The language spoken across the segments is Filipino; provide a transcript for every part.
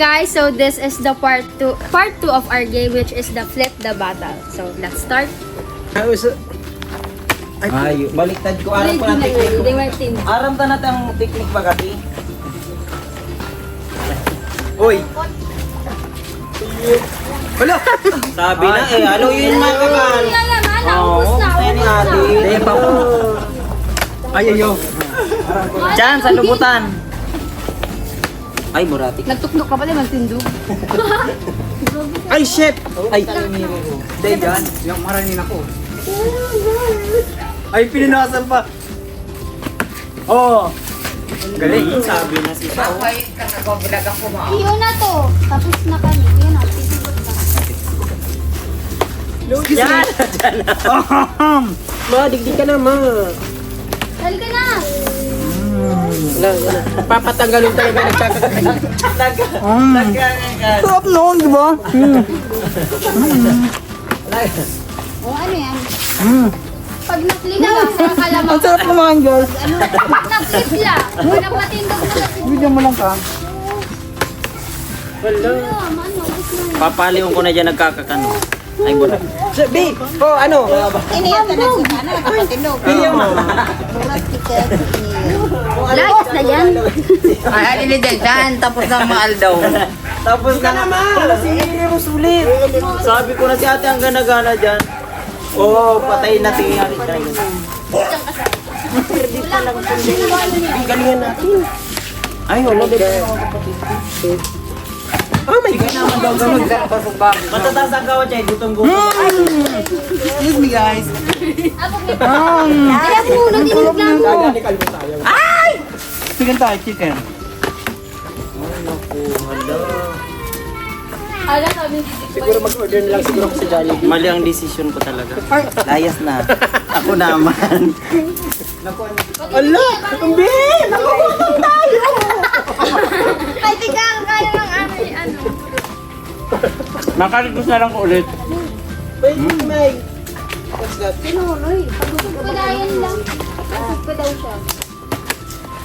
guys, so this is the part 2 of our game, which is the flip the battle. So let's start. Ay, baliktad ko. Aram ko ng teknik. Aram ta natin ang teknik bagati. Uy! Wala! Sabi na eh, ano yun mga kakan? Oo, kaya ni Adi. Ay, ayo. Diyan, sa lubutan. Ay, burati. Nagtuknok ka pala, magtindog. Ay, shit! Ay, day dyan. Yung maranin ako. Ay, pininasan pa. Oh. Galing, sabi na si Pao. Iyo na to. Tapos na kami. Yun na, sisibot na. Yan! Diyan na. Ma, digdig ka na, ma. Dali ka na. Papatanggalin talaga nagkakagaling. Sarap noon, di ba? O ano yan? Pag na-flip lang, sa kalamang. Ang sarap naman, girls. Pag na-flip lang, pag napatindog na natin. Bigyan mo lang ka. Papaliw ko na dyan nagkakakano. Ay, burak. Sabi! Oh, ano? Iniyak ka na si Ana, nakapatindog. Bigyan mo. Burat tiket. Layas na yan. Ay, alin din dyan, tapos na maal daw. Tapos na naman. Wala si Hero sulit. Sabi ko na si ate ang gana-gana dyan. Oo, patay na tingin. Galingan natin. Ay, wala din. Oh my God. Matataas ang kawat siya. Gutong-gutong. Excuse me, guys. Kaya muna, tinignan mo. Ay! Chicken tayo, chicken. Ala kami. Siguro mag-order na lang siguro ako sa Jollibee. Mali ang desisyon ko talaga. Layas na. Ako naman. Ala! Ang bin! Nakakutang tayo! Ay, tiga ang kaya ng ano. Makalikus na lang ko ulit. Wait, Meg. What's that? Pinunoy. Pagpapadayan lang. Pagpapadaw pa daw siya.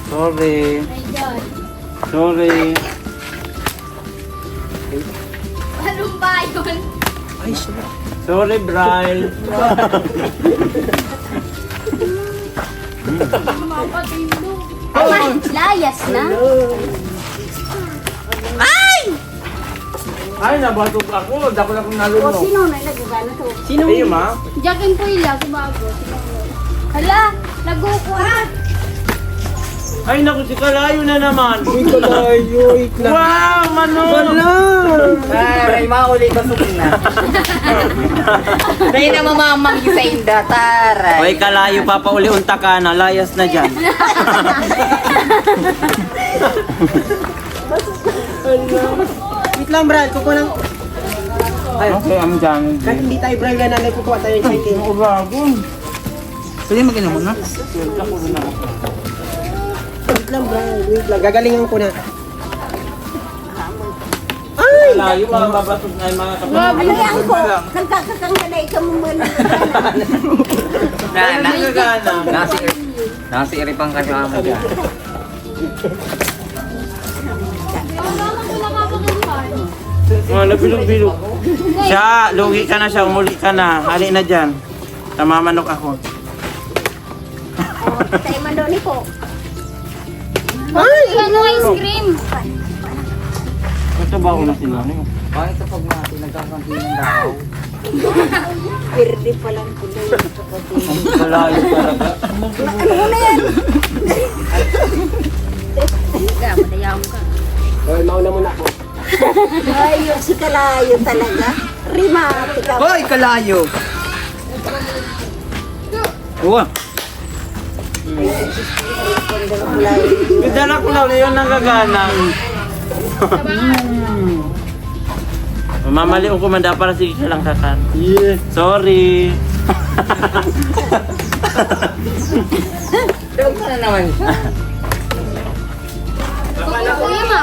Sorry. Ay, dyan. Sorry. Anong ba yun? Ay, sorry. Sorry, Bryle. Mapatindog. Ay, layas na. Ay, nabatok ako. Dako na kong nalunok. Sino na nagagana to? Sino? Iyo, ma? Jack and Puila, kumago. Hala, nagukuha. Ay, naku, si Kalayo na naman. Uy, kalayo. Wow, Manon! Wala! Ay, mauli ka na. Dahil na mamamanggi sa inda, taray. Oy, Kalayo, papauli unta ka na. Layas na dyan. Wait lang, Brad. Kukuha ng... Ay, Okay, I'm done. kahit hindi tayo Brad na nanay, kukuha tayo ng chicken. Ang bagong. Pwede mag-inom mo na? Wait lang, Brad. Wait lang. Gagalingan ko na. Kalayo, mga babatos na yung mga kapatid. Ano yan ko? Nagkakakanggalay ka mo muna. Nasi iripang kasama dyan. Nabilog-bilog. Siya, lugi ka na siya, umuli ka na. Hali na dyan. Tamamanok ako. Sa imandoni po. Ay! Ano ice cream? Ito ba ako na sila? Bakit kapag natin nagkakakinan daw? Pirdi pa lang po na yun. Kalayo talaga. Kaya, madayaw ka. Hoy, mauna muna ako. Ay, yung si Kalayo talaga. Rima, ikaw. Hoy, kalayo! Uwa. Ganda ko lang yun nagaganang. Mamali ko manda para sige ka lang kakan. Yeah. Sorry. Dog ka na naman siya. Kuya mo.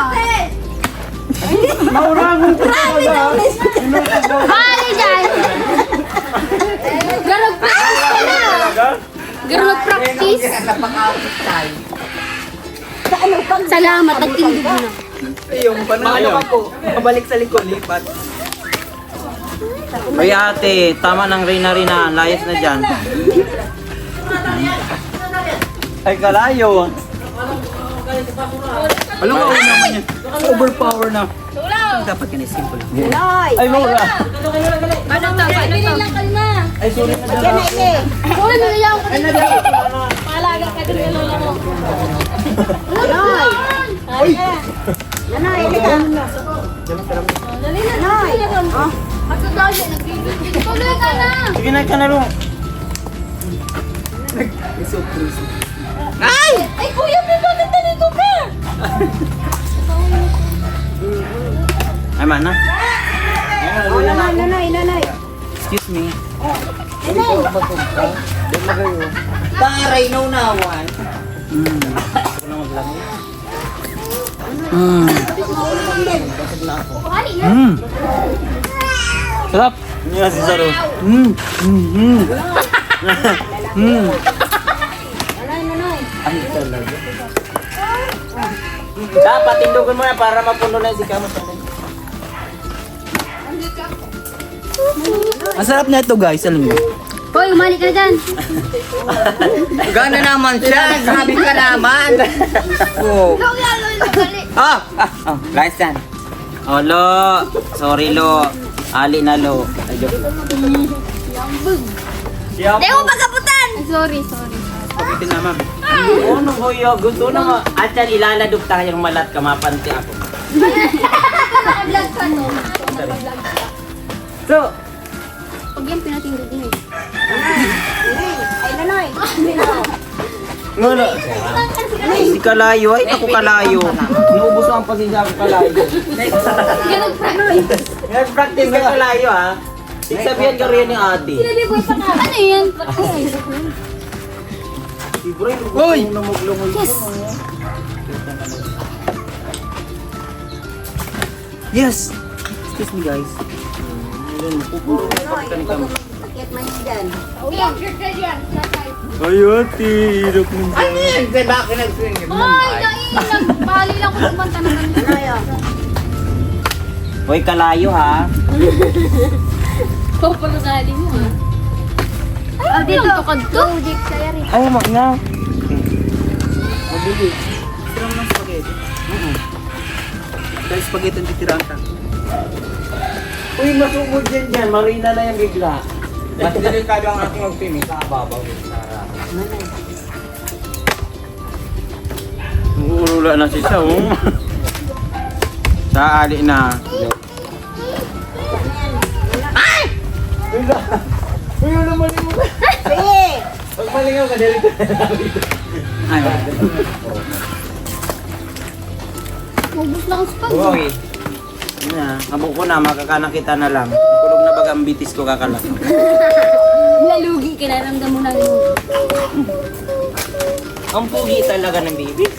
Mauragon ko Hali dyan! Garog practice ka na! Garog practice! Napaka-outside. Sa ano pang Salamat, nagtindog mo na. Yung paano po? Pabalik sa likod, lipat. Ay ate, tama ng Rina. Layas na dyan. Ay kalayo. Alam mo, naman yan. Overpower na. Dapat ka simple. Noy! Ay mura. Ano to? Ano to? Ay sorry na Yan na ini. Uy, nalayaw ko dito. Paalaga ka din yung lola mo. Noy! Noy, halika. Dali na. Noy! Oh. Ako daw siya. Nagbibigay. Tuloy ka na. Sige na ka na lang. Ay, kuya, may bakit nalito ka? Ay mana. Oh, Noy. Excuse me. Taray na unawan. Sarap. Niya si Saro. Dapat tindugan mo na para mapuno na si Kamo. Ang sarap na ito guys, alam mo. Hoy, umali ka na dyan. Gana naman siya. Sabi ka naman. Oh. Last yan. Oh, lo. Sorry, lo. Ali na, lo. Ay, joke. Hindi mo pagkaputan! Sorry. Pakitin naman. Oo, no, kuya. Gusto na nga. At yan, ilaladog tayong malat ka. Mapanti ako. Naka-vlog ka to. So, Pag yan pinatindog niyo. Ay, Noy. Ngano? Si Kalayo. Ay, ako Kalayo. Naubos ang pasensya ko Kalayo. Ganun pa. Nag-practice ka Kalayo, ha? Sabihan ka rin ni ate. Ano yan? Hoy! Yes! Excuse me guys. Bakit man yun dyan? Ay, ate. Hirap mo. Ano yan? Bakit nag-swing? Nagpali lang ko kumanta na ganun. Noy, oh. Hoy, Kalayo, ha? Papalugali mo ha. Ay, dito ka to. Jake Sayari. Ay, mak na. Tira mo ng spaghetti. Dahil spaghetti ang titiraan ka. Uy, masugod dyan. Marina na yung bigla. Mas delikado ang aking magpimi sa ababaw. Uurula na si Sa, oh. Sa ali na. Uy, ano mali mo? Sige! Pag malingaw ka, dali ka. Ay, Ubus lang ang spag. Uy. Ano na, abo ko na, makakana kita na lang. Kulog na baga ang bitis ko kakalak. Lalugi, kinaramdam mo na lugi. Ang pugi talaga ng baby.